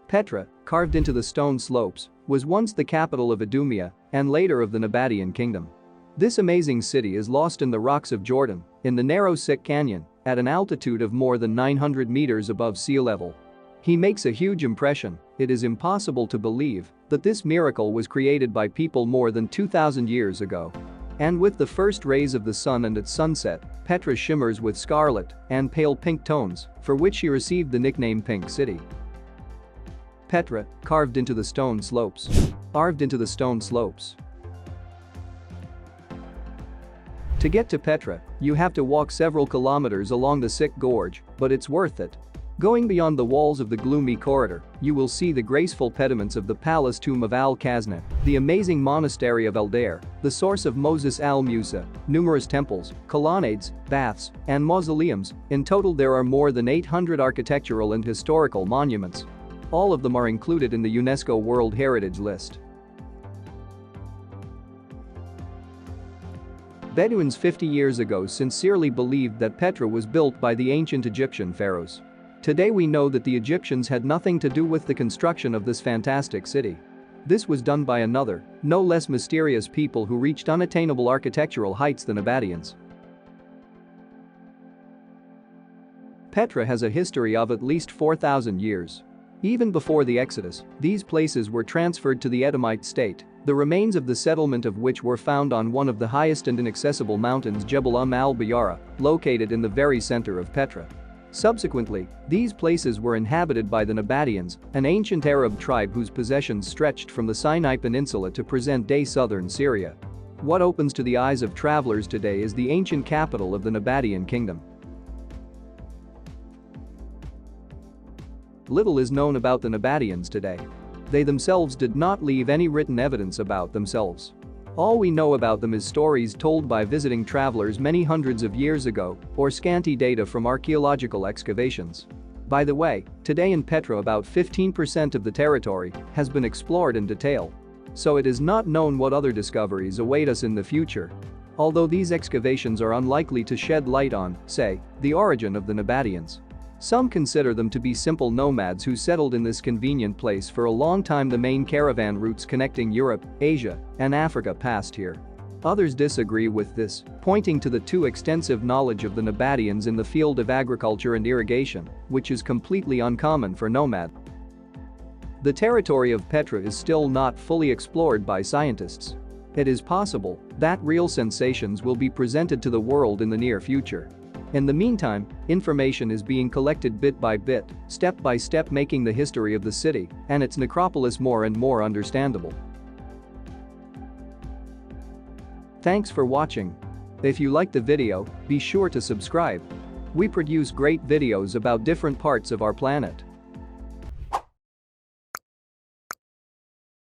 Petra, carved into the stone slopes, was once the capital of Idumea and later of the Nabataean kingdom. This amazing city is lost in the rocks of Jordan, in the narrow Sick Canyon, at an altitude of more than 900 meters above sea level. He makes a huge impression. It is impossible to believe that this miracle was created by people more than 2,000 years ago. And with the first rays of the sun and at sunset, Petra shimmers with scarlet and pale pink tones, for which she received the nickname Pink City. Petra, carved into the stone slopes. Carved into the stone slopes. To get to Petra, you have to walk several kilometers along the Sick Gorge, but it's worth it. Going beyond the walls of the gloomy corridor, you will see the graceful pediments of the palace tomb of Al-Khazneh, the amazing monastery of El-Deir, the source of Moses Al-Musa, numerous temples, colonnades, baths, and mausoleums. In total there are more than 800 architectural and historical monuments. All of them are included in the UNESCO World Heritage List. Bedouins 50 years ago sincerely believed that Petra was built by the ancient Egyptian pharaohs. Today we know that the Egyptians had nothing to do with the construction of this fantastic city. This was done by another, no less mysterious people who reached unattainable architectural heights than Nabataeans. Petra has a history of at least 4,000 years. Even before the Exodus, these places were transferred to the Edomite state, the remains of the settlement of which were found on one of the highest and inaccessible mountains, Jebel al-Bayara, located in the very center of Petra. Subsequently, these places were inhabited by the Nabataeans, an ancient Arab tribe whose possessions stretched from the Sinai Peninsula to present-day southern Syria. What opens to the eyes of travelers today is the ancient capital of the Nabataean kingdom. Little is known about the Nabataeans today. They themselves did not leave any written evidence about themselves. All we know about them is stories told by visiting travelers many hundreds of years ago or scanty data from archaeological excavations. By the way, today in Petra about 15% of the territory has been explored in detail. So it is not known what other discoveries await us in the future. Although these excavations are unlikely to shed light on, say, the origin of the Nabataeans. Some consider them to be simple nomads who settled in this convenient place for a long time. The main caravan routes connecting Europe, Asia, and Africa passed here. Others disagree with this, pointing to the too extensive knowledge of the Nabataeans in the field of agriculture and irrigation, which is completely uncommon for nomads. The territory of Petra is still not fully explored by scientists. It is possible that real sensations will be presented to the world in the near future. In the meantime, information is being collected bit by bit, step by step, making the history of the city and its necropolis more and more understandable. Thanks for watching. If you liked the video, be sure to subscribe. We produce great videos about different parts of our planet.